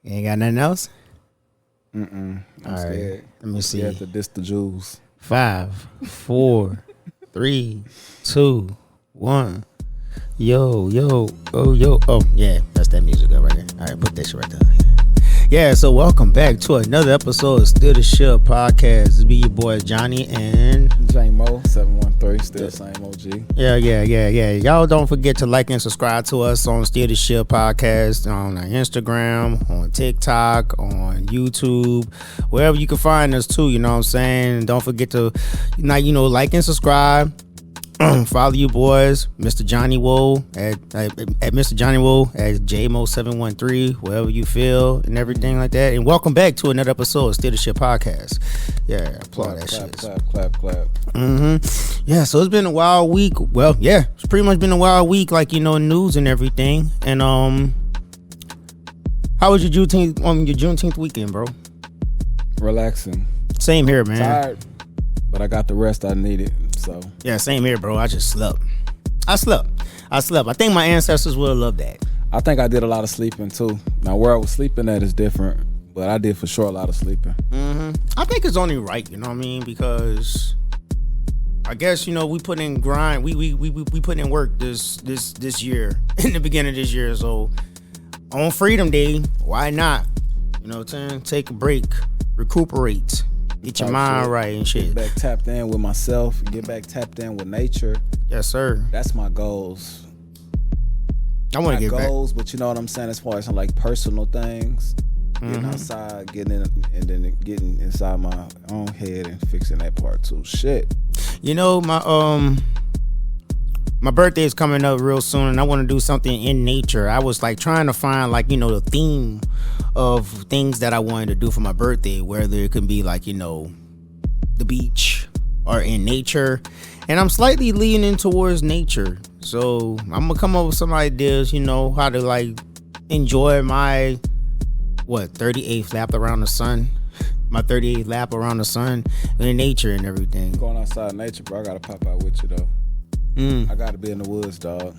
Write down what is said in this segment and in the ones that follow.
You ain't got nothing else? I'm All right, scared. let me see. Scared to diss the Jews. 5, 4, 3, 2, 1. Yo. Oh, yeah, that's that music right there. All right, put that shit right there. Yeah, so welcome back to another episode of Still the Ship Podcast. This be your boy Johnny and J-Mo 713, still same OG. Yeah. Y'all don't forget to like and subscribe to us on Still the Ship Podcast on our Instagram, on TikTok, on YouTube, wherever you can find us too. You know what I'm saying? Don't forget to, like and subscribe. Follow you boys, Mr. Johnny Woe at Mr. Johnny Woe at JMO713, wherever you feel and everything like that. And welcome back to another episode of Still the Shit Podcast. Yeah, applaud that shit. Clap. Yeah, so it's been a wild week. Well, yeah, it's pretty much been a wild week, like, news and everything. And how was your Juneteenth weekend, bro? Relaxing. Same here, man. Tired, but I got the rest I needed. So yeah, same here, bro. I just slept. I slept. I think my ancestors would have loved that. I think I did a lot of sleeping too. Now where I was sleeping at is different, but I did for sure a lot of sleeping. I think it's only right, you know what I mean? Because I guess, we put in grind. We put in work this year, in the beginning of this year. So on Freedom Day, why not? You know what I'm saying? Take a break, recuperate. Get your mind right and shit. Get back tapped in with myself. Get back tapped in with nature. Yes, sir. That's my goals. I want to get goals, back. But you know what I'm saying? As far as some like personal things, getting outside, getting in, and then getting inside my own head and fixing that part too. Shit. My birthday is coming up real soon, and I want to do something in nature. I was like trying to find the theme of things that I wanted to do for my birthday, whether it can be like, the beach or in nature. And I'm slightly leaning towards nature. So I'm gonna come up with some ideas, how to like enjoy my 38th lap around the sun. My 38th lap around the sun in nature and everything. Going outside nature, bro. I gotta pop out with you though. I gotta be in the woods, dog.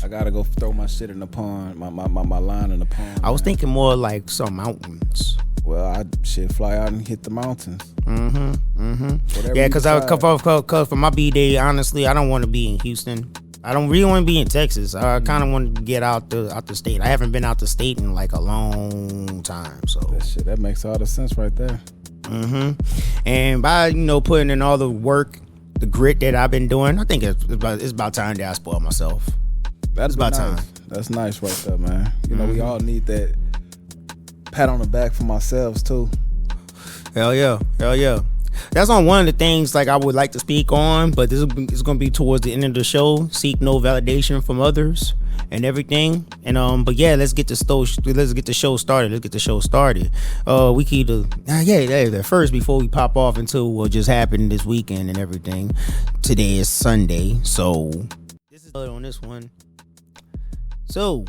I gotta go throw my shit in the pond, my line in the pond. I was thinking more like some mountains. Well, I fly out and hit the mountains. Yeah, cause for my B-Day, honestly, I don't want to be in Houston. I don't really want to be in Texas. I kind of want to get out the state. I haven't been out the state in like a long time. So that makes all the sense right there. And by putting in all the work, the grit that I've been doing, I think it's about time that I spoil myself. That's about nice. time. That's nice right there, man. We all need that pat on the back for ourselves too. Hell yeah. That's on one of the things like I would like to speak on, but this is going to be towards the end of the show. Seek no validation from others and everything. And but yeah, let's get the show started. We keep the first before we pop off into what just happened this weekend and everything. Today is Sunday, so this is on this one. So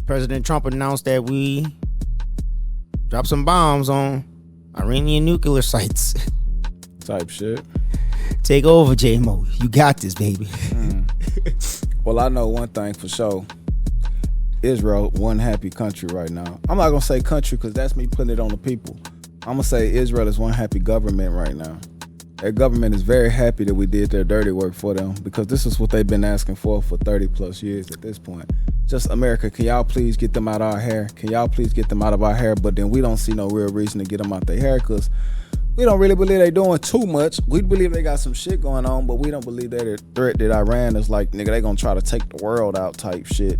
President Trump announced that we dropped some bombs on Iranian nuclear sites. Type shit. Take over, J-Mo. You got this, baby. Well, I know one thing for sure. Israel, one happy country right now. I'm not going to say country because that's me putting it on the people. I'm going to say Israel is one happy government right now. Their government is very happy that we did their dirty work for them because this is what they've been asking for 30 plus years at this point. Just America, can y'all please get them out of our hair? Can y'all please get them out of our hair? But then we don't see no real reason to get them out their hair because we don't really believe they doing too much. We believe they got some shit going on, but we don't believe that the threat that Iran is like, nigga, they gonna try to take the world out type shit.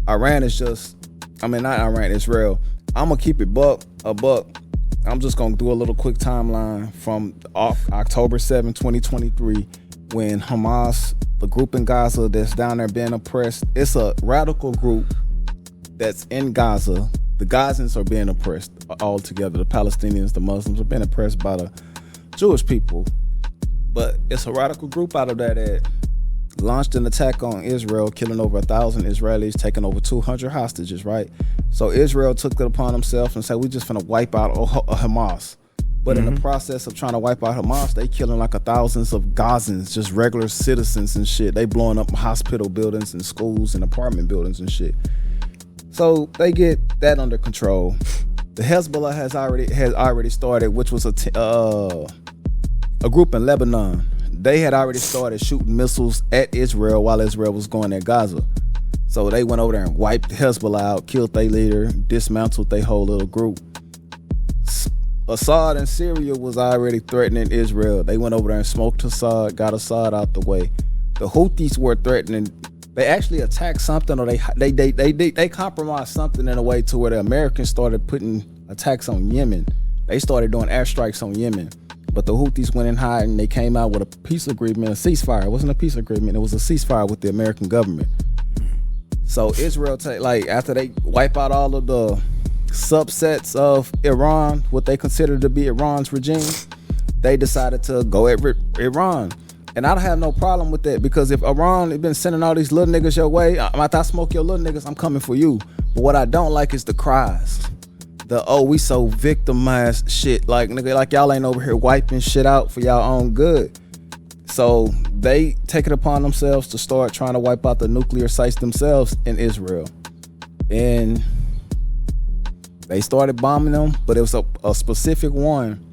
Iran is not Iran, Israel. I'm gonna keep it a buck. I'm just gonna do a little quick timeline from October 7, 2023, when Hamas, the group in Gaza that's down there being oppressed, it's a radical group that's in Gaza. The Gazans are being oppressed all together. The Palestinians, the Muslims are being oppressed by the Jewish people. But it's a radical group out of that launched an attack on Israel, killing over 1,000 Israelis, taking over 200 hostages, right? So Israel took it upon themselves and said, we just finna wipe out Hamas. But in the process of trying to wipe out Hamas, they killing like thousands of Gazans, just regular citizens and shit. They blowing up hospital buildings and schools and apartment buildings and shit. So they get that under control. The Hezbollah has already started, which was a group in Lebanon. They had already started shooting missiles at Israel while Israel was going at Gaza. So they went over there and wiped Hezbollah out, killed their leader, dismantled their whole little group. Assad in Syria was already threatening Israel. They went over there and smoked Assad, got Assad out the way. The Houthis were threatening. They actually attacked something, or they compromised something in a way to where the Americans started putting attacks on Yemen. They started doing airstrikes on Yemen. But the Houthis went in high and they came out with a peace agreement, a ceasefire. It wasn't a peace agreement, it was a ceasefire with the American government. So Israel, after they wipe out all of the subsets of Iran, what they consider to be Iran's regime, they decided to go at Iran. And I don't have no problem with that, because if Iran had been sending all these little niggas your way, after I smoke your little niggas, I'm coming for you. But what I don't like is the cries. We so victimized shit. Like, nigga, like y'all ain't over here wiping shit out for y'all own good. So they take it upon themselves to start trying to wipe out the nuclear sites themselves in Israel. And they started bombing them, but it was a specific one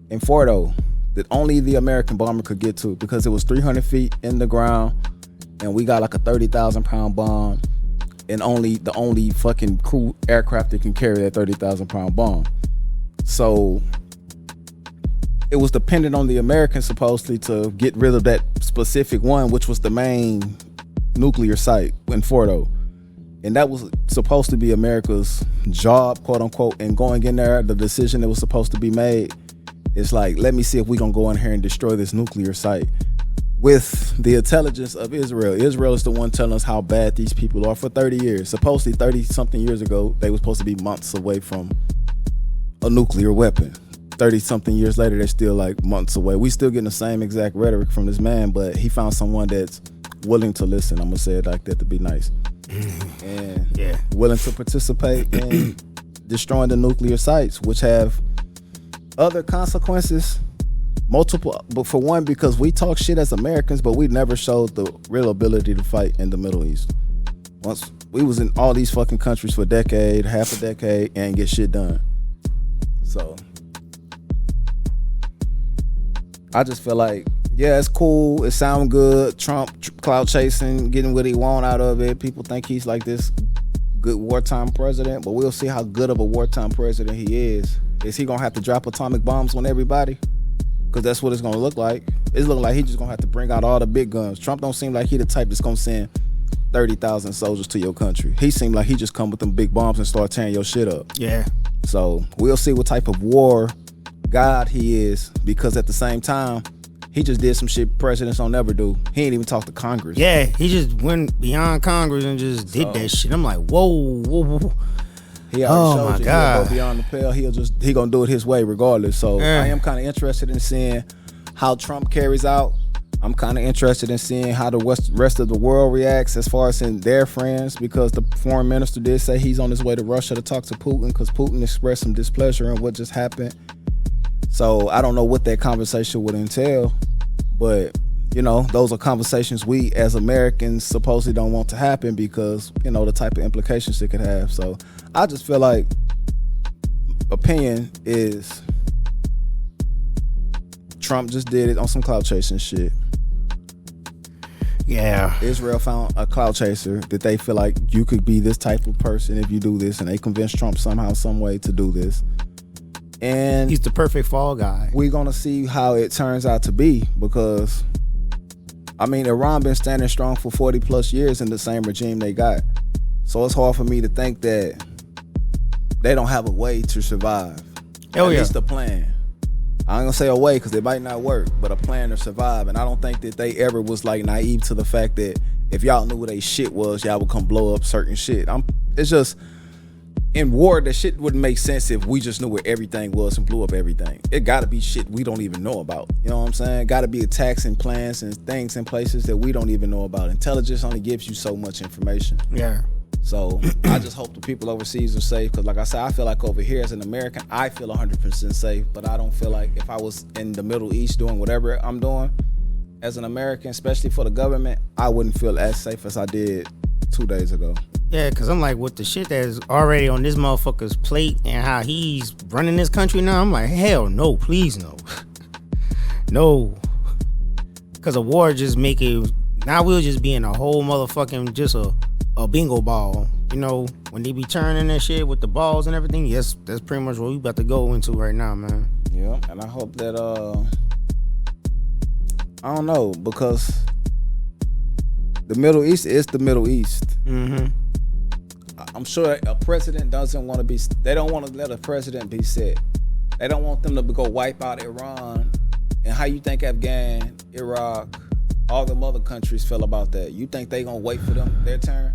in Fordo that only the American bomber could get to, because it was 300 feet in the ground, and we got like a 30,000 pound bomb, and the only fucking crew aircraft that can carry that 30,000 pound bomb. So it was dependent on the Americans supposedly to get rid of that specific one, which was the main nuclear site in Fordo. And that was supposed to be America's job, quote unquote, and going in there, the decision that was supposed to be made, it's like, let me see if we gonna go in here and destroy this nuclear site with the intelligence of Israel. Israel is the one telling us how bad these people are for 30 years. Supposedly 30 something years ago, they were supposed to be months away from a nuclear weapon. 30 something years later, they're still like months away. We still getting the same exact rhetoric from this man, but he found someone that's willing to listen. I'm gonna say it like that to be nice. And willing to participate in destroying the nuclear sites, which have other consequences, multiple. But for one, because we talk shit as Americans, but we never showed the real ability to fight in the Middle East. Once we was in all these fucking countries for a decade, half a decade, and get shit done. So I just feel like, yeah, it's cool, it sound good, Trump clout chasing, getting what he want out of it. People think he's like this good wartime president, but we'll see how good of a wartime president he is. Is he gonna have to drop atomic bombs on everybody? Because that's what it's gonna look like. It's looking like he's just gonna have to bring out all the big guns. Trump don't seem like he the type that's gonna send 30,000 soldiers to your country. He seemed like he just come with them big bombs and start tearing your shit up. Yeah. So we'll see what type of war god he is, because at the same time, he just did some shit presidents don't ever do. He ain't even talk to Congress. Yeah, he just went beyond Congress and just did that shit. I'm like, whoa. He already showed you he'll go beyond the pale. He gonna do it his way regardless. So I am kind of interested in seeing how Trump carries out. I'm kind of interested in seeing how the rest of the world reacts as far as in their friends, because the foreign minister did say he's on his way to Russia to talk to Putin, because Putin expressed some displeasure in what just happened. So I don't know what that conversation would entail, but you know, those are conversations we as Americans supposedly don't want to happen, because you know the type of implications it could have. So I just feel like opinion is Trump just did it on some clout chasing shit. Yeah. Israel found a clout chaser that they feel like you could be this type of person if you do this, and they convinced Trump somehow, some way to do this. And he's the perfect fall guy. We're gonna see how it turns out to be, because I mean, Iran been standing strong for 40 plus years in the same regime they got. So it's hard for me to think that they don't have a way to survive. At least a plan. I ain't gonna say a way, because it might not work, but a plan to survive. And I don't think that they ever was like naive to the fact that if y'all knew what they shit was, y'all would come blow up certain shit. It's just, in war, that shit wouldn't make sense if we just knew where everything was and blew up everything. It gotta be shit we don't even know about. You know what I'm saying? Gotta be attacks and plans and things in places that we don't even know about. Intelligence only gives you so much information. Yeah. So I just hope the people overseas are safe. Because like I said, I feel like over here as an American, I feel 100% safe. But I don't feel like if I was in the Middle East doing whatever I'm doing, as an American, especially for the government, I wouldn't feel as safe as I did 2 days ago. Yeah, because I'm like, with the shit that's already on this motherfucker's plate and how he's running this country now, I'm like, hell no, please no. No. Because a war just make it, now we'll just be in a whole motherfucking, just a bingo ball. You know, when they be turning that shit with the balls and everything, yes, that's pretty much what we about to go into right now, man. Yeah, and I hope that, I don't know, because the Middle East is the Middle East. Mm-hmm. I'm sure a president doesn't want to be, they don't want to let a president be set. They don't want them to go wipe out Iran. And how you think Afghan, Iraq, all them other countries feel about that? You think they gonna wait for them, their turn,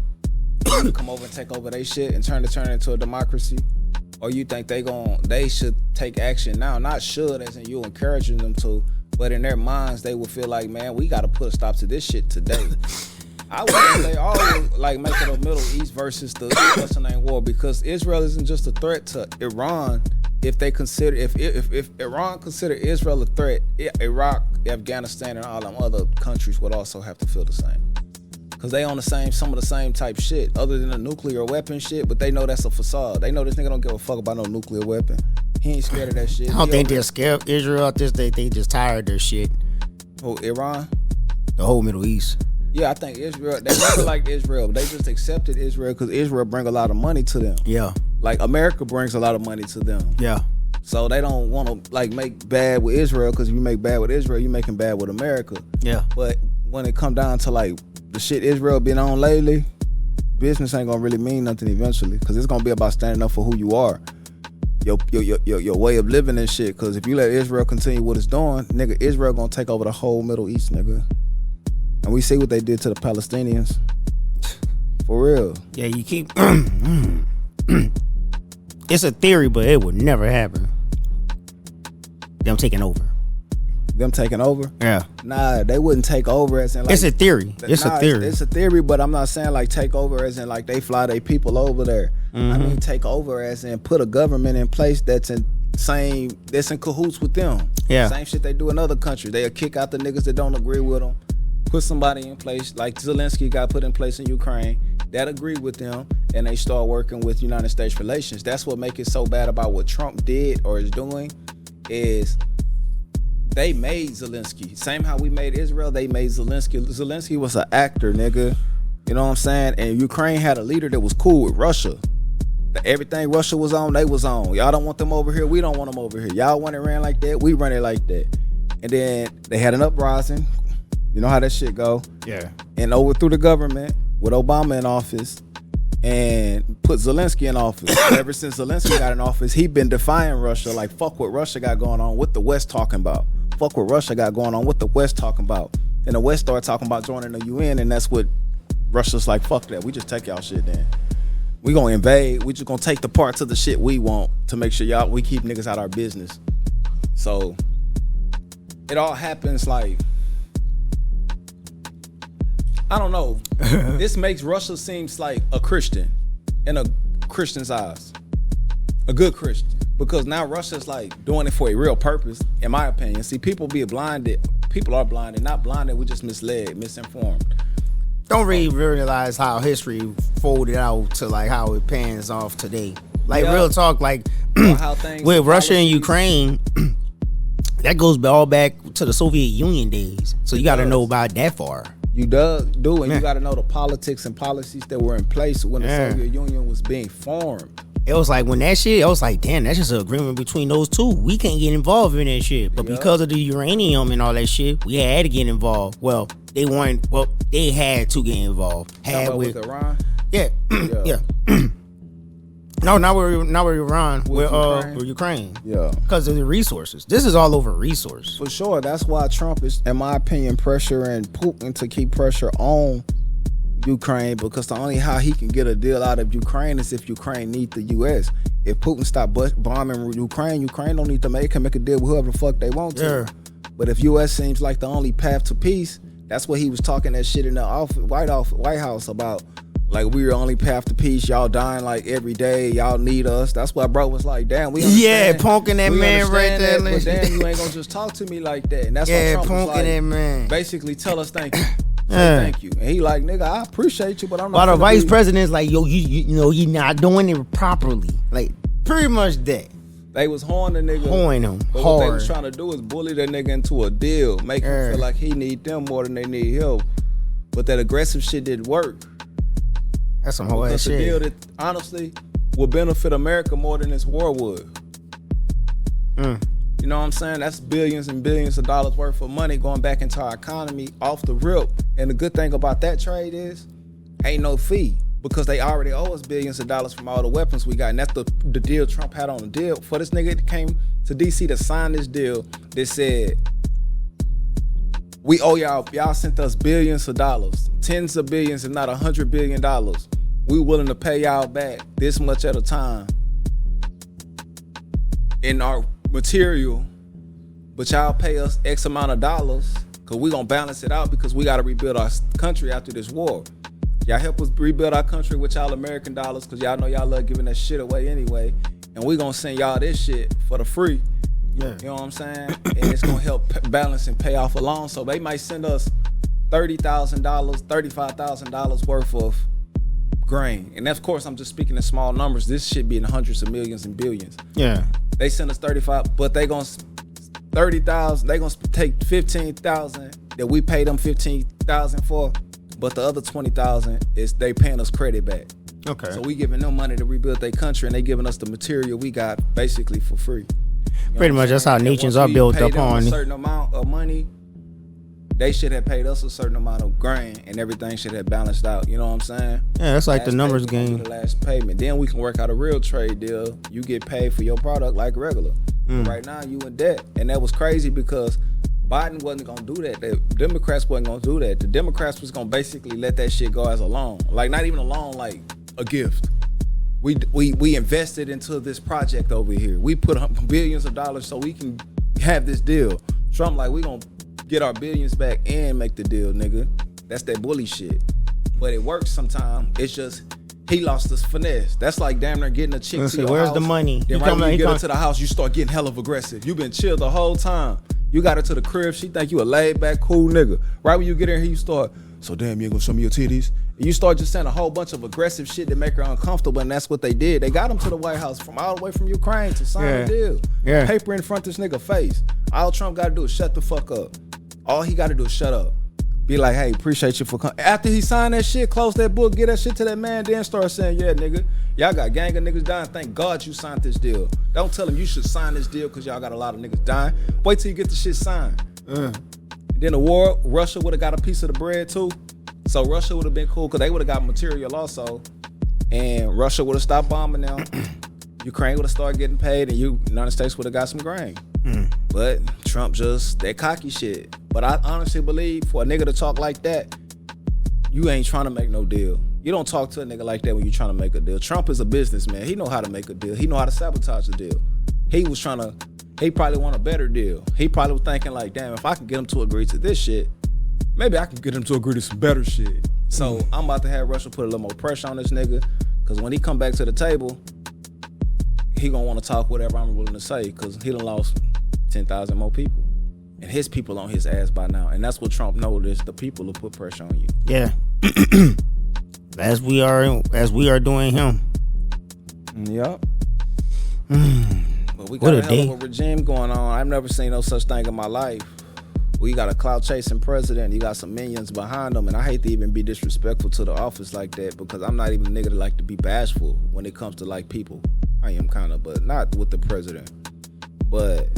to come over and take over their shit and turn it into a democracy? Or you think they should take action now? Not should, as in you encouraging them to, but in their minds they will feel like, man, we gotta put a stop to this shit today. I would think they always like making a Middle East versus the Western war, because Israel isn't just a threat to Iran. If they consider, if Iran consider Israel a threat, Iraq, Afghanistan, and all them other countries would also have to feel the same, because they on some of the same type shit, other than the nuclear weapon shit. But they know that's a facade. They know this nigga don't give a fuck about no nuclear weapon. He ain't scared of that shit. I don't think they're scared of Israel at this day. They just tired of their shit. Oh, Iran? The whole Middle East. Yeah, I think Israel, they never liked Israel, but they just accepted Israel because Israel bring a lot of money to them. Yeah. Like America brings a lot of money to them. Yeah. So they don't want to like make bad with Israel, because if you make bad with Israel, you making bad with America. Yeah. But when it come down to like the shit Israel been on lately, business ain't gonna really mean nothing eventually, because it's gonna be about standing up for who you are. Your way of living and shit. Because if you let Israel continue what it's doing, nigga, Israel gonna take over the whole Middle East, nigga. And we see what they did to the Palestinians. For real. Yeah, you keep... It's a theory, but it would never happen. Them taking over. Them taking over? Yeah. Nah, they wouldn't take over as in like... It's a theory. It's a theory. It's a theory, but I'm not saying like take over as in like they fly their people over there. Mm-hmm. I mean take over as in put a government in place that's in cahoots with them. Yeah. Same shit they do in other countries. They'll kick out the niggas that don't agree with them. Put somebody in place like Zelensky got put in place in Ukraine that agreed with them, and they start working with United States relations. That's what makes it so bad about what Trump did or is doing, is they made Zelensky. Same how we made Israel, they made Zelensky. Zelensky was an actor, nigga. You know what I'm saying? And Ukraine had a leader that was cool with Russia. Everything Russia was on, they was on. Y'all don't want them over here, we don't want them over here. Y'all want it ran like that, we run it like that. And then they had an uprising. You know how that shit go. Yeah. And overthrew the government with Obama in office and put Zelensky in office. Ever since Zelensky got in office, he been defying Russia. Like, fuck what Russia got going on, what the West talking about. Fuck what Russia got going on, what the West talking about. And the West started talking about joining the UN, and that's what Russia's like, fuck that. We just take y'all shit then. We gonna invade. We just gonna take the parts of the shit we want to make sure we keep niggas out our business. So it all happens like, I don't know. This makes Russia seems like a Christian in a Christian's eyes. A good Christian. Because now Russia's like doing it for a real purpose, in my opinion. See, people be blinded. People are blinded. Not blinded, we just misled, misinformed. Don't really realize how history folded out to like how it pans off today. Like real talk, like how things with Russia and Ukraine, that goes all back to the Soviet Union days. So you got to know about that far. You do, and you got to know the politics and policies that were in place when the Soviet Union was being formed. It was like when that shit, I was like, damn, that's just an agreement between those two. We can't get involved in that shit. But because of the uranium and all that shit, we had to get involved. Well, they had to get involved. With Iran? Yeah. Yeah. No, not with Iran. With Ukraine. Yeah. Because of the resources. This is all over resource. For sure. That's why Trump is, in my opinion, pressuring Putin to keep pressure on Ukraine, because the only how he can get a deal out of Ukraine is if Ukraine need the U.S. If Putin stop bombing Ukraine don't need to make a deal with whoever the fuck they want to. Yeah. But if U.S. seems like the only path to peace, that's what he was talking that shit in the White House about. Like we were only path to peace. Y'all dying like every day. Y'all need us. That's why bro was like, damn, we Yeah, understand. punking that We man right understand there. that, but damn, you ain't gonna just talk to me like that. And that's Yeah, why Trump was punking like, that man. basically tell us thank you. Say Yeah. thank you. And he like, nigga, I appreciate you, but I'm not While the finna vice be- president's like, yo, you know, you not doing it properly. Like, pretty much that. They was horning the nigga. Horning him But what they was hard. trying to do is bully that nigga into a deal. Make him feel like he need them more than they need him. But that aggressive shit didn't work. That's some whole ass Because the deal shit. that honestly would benefit America more than this war would. You know what I'm saying? That's billions and billions of dollars worth of money going back into our economy off the rip. And the good thing about that trade is ain't no fee because they already owe us billions of dollars from all the weapons we got. And that's the deal Trump had on the deal. For this nigga that came to DC to sign this deal that said, we owe y'all sent us billions of dollars, tens of billions, if not $100 billion. We willing to pay y'all back this much at a time in our material, but y'all pay us X amount of dollars because we gonna balance it out because we gotta rebuild our country after this war. Y'all help us rebuild our country with y'all American dollars because y'all know y'all love giving that shit away anyway. And we gonna send y'all this shit for the free. Yeah. You know what I'm saying? And it's gonna help balance and pay off a loan. So they might send us $30,000, $35,000 worth of grain. And of course, I'm just speaking in small numbers. This should be in hundreds of millions and billions. Yeah. They send us 35, but they gonna 30,000. They gonna take 15,000 that we paid them 15,000 for, but the other 20,000 is they paying us credit back. Okay. So we giving them money to rebuild their country, and they giving us the material we got basically for free. You know Pretty what much I'm that's saying? how And nations once are we built pay them upon. a certain amount of money, they should have paid us a certain amount of grain, and everything should have balanced out. You know what I'm saying? Yeah, that's like the Last numbers payment gonna game. be the last payment. Then we can work out a real trade deal. You get paid for your product like regular. Right now you in debt, and that was crazy because Biden wasn't gonna do that. The Democrats wasn't gonna do that. The Democrats was gonna basically let that shit go as a loan, like not even a loan, like a gift. We invested into this project over here. We put up billions of dollars so we can have this deal. Trump like, we gonna get our billions back and make the deal, nigga. That's that bully shit. But it works sometimes. It's just he lost his finesse. That's like damn near getting a chick Let's to see, your where's house. the money? Then He right come- when he you get come- her to the house, you start getting hella aggressive. You been chill the whole time. You got her to the crib. She think you a laid back, cool nigga. Right when you get in here, you start, so damn, you ain't gonna show me your titties? And you start just saying a whole bunch of aggressive shit that make her uncomfortable, and that's what they did. They got him to the White House from all the way from Ukraine to sign Yeah. the deal. Yeah. Paper in front of this nigga face. All Trump gotta do is shut the fuck up. All he gotta do is shut up. Be like, hey, appreciate you for coming. After he signed that shit, close that book, get that shit to that man, then start saying, yeah, nigga, y'all got gang of niggas dying. Thank God you signed this deal. Don't tell him you should sign this deal because y'all got a lot of niggas dying. Wait till you get the shit signed. Then the war, Russia would have got a piece of the bread too. So Russia would have been cool because they would have got material also. And Russia would have stopped bombing them. Ukraine would have started getting paid, and United States would have got some grain. But Trump just, that cocky shit. But I honestly believe for a nigga to talk like that, you ain't trying to make no deal. You don't talk to a nigga like that when you trying to make a deal. Trump is a businessman. He know how to make a deal. He know how to sabotage a deal. He probably want a better deal. He probably was thinking like, damn, if I can get him to agree to this shit, maybe I can get him to agree to some better shit. So I'm about to have Russia put a little more pressure on this nigga, because when he come back to the table, he gonna want to talk whatever I'm willing to say, because he done lost 10,000 more people. And his people on his ass by now. And that's what Trump noticed. The people will put pressure on you. Yeah. as we are doing him. Yep. But we What got a a hell day. of a regime going on. I've never seen no such thing in my life. We got a clout chasing president. You got some minions behind him. And I hate to even be disrespectful to the office like that, because I'm not even a nigga that like to be bashful when it comes to like people. I am kind of, but not with the president. But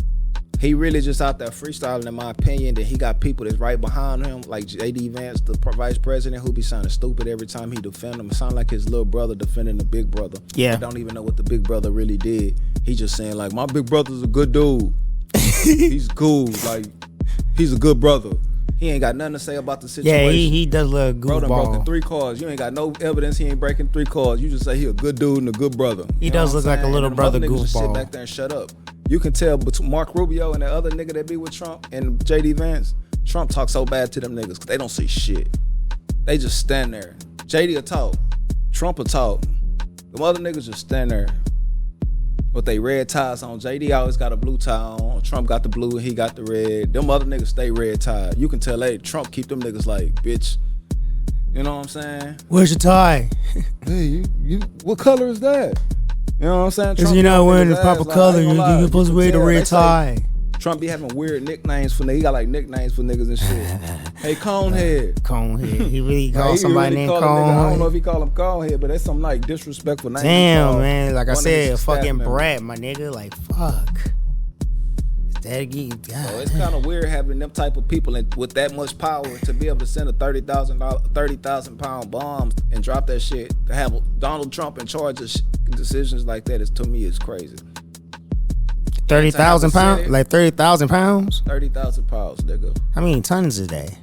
he really just out there freestyling, in my opinion. Then he got people that's right behind him, like J.D. Vance, the vice president, who be sounding stupid every time he defend him. It sound like his little brother defending the big brother. Yeah. I don't even know what the big brother really did. He just saying like, my big brother's a good dude. He's cool. Like, he's a good brother. He ain't got nothing to say about the situation. Yeah, he does look Bro done broken goofball. 3 cars. You ain't got no evidence he ain't breaking 3 cars. You just say he a good dude and a good brother. He You know does what look I'm like a saying? little And them brother other niggas just sit goofball. back there and shut up. You can tell between Mark Rubio and that other nigga that be with Trump and J.D. Vance, Trump talks so bad to them niggas because they don't say shit. They just stand there. J.D. will talk. Trump will talk. The other niggas just stand there with they red ties on. JD always got a blue tie on. Trump got the blue and he got the red. Them other niggas stay red tied. You can tell, hey, Trump keep them niggas like, bitch. You know what I'm saying? Where's your tie? Hey, you what color is that? You know what I'm saying? Because you're not wearing the proper color. You're supposed to wear the red tie. Trump be having weird nicknames for niggas. He got like nicknames for niggas and shit. Hey, Conehead. Conehead. He really called somebody named Conehead. I don't know if he call him Conehead, but that's some like disrespectful name. Damn, man. Like I said, a fucking brat, my nigga. Like, fuck. So it's kind of weird having them type of people with that much power to be able to send a 30,000 pound bombs and drop that shit. To have Donald Trump in charge of decisions like that is, to me, is crazy. 30,000 pounds? Like 30,000 pounds? 30,000 pounds, nigga. How many tons is that?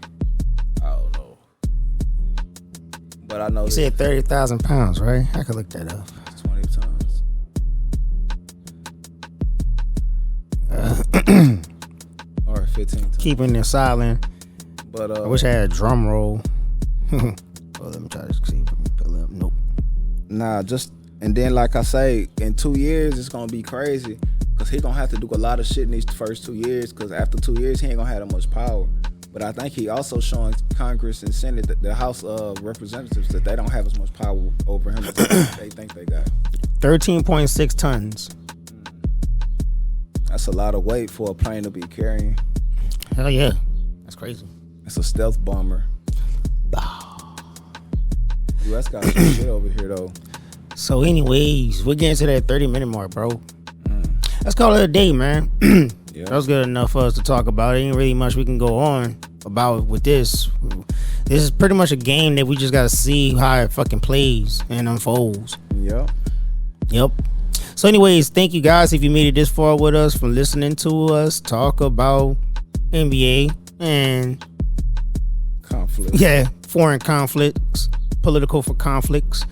I don't know. But I know you said 30,000 pounds, right? I could look that up. 20 tons. Or 15 tons. Keeping it silent. But I wish I had a drum roll. Well, let me try to see if I can fill it up. Nope. Nah, just, and then like I say, in 2 years, it's going to be crazy. Because he going to have to do a lot of shit in these first 2 years. Because after 2 years, he ain't going to have that much power. But I think he also showing Congress and Senate, the House of Representatives, that they don't have as much power over him as they think they got. 13.6 tons. That's a lot of weight for a plane to be carrying. Hell yeah. That's crazy. It's a stealth bomber. U.S. got some shit over here, though. So anyways, we're getting to that 30-minute mark, bro. Let's call it a day, man. Yeah. That was good enough for us to talk about. Ain't really much we can go on about with this. This is pretty much a game that we just got to see how it fucking plays and unfolds. Yep. So anyways, thank you guys if you made it this far with us, from listening to us talk about NBA and conflict. Yeah, foreign conflicts, political for conflicts.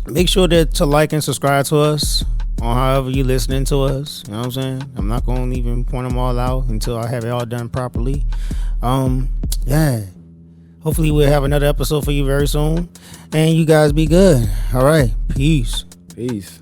Make sure to like and subscribe to us on however you listening to us. You know what I'm saying? I'm not going to even point them all out until I have it all done properly. Yeah. Hopefully we'll have another episode for you very soon. And you guys be good. All right. Peace. Peace.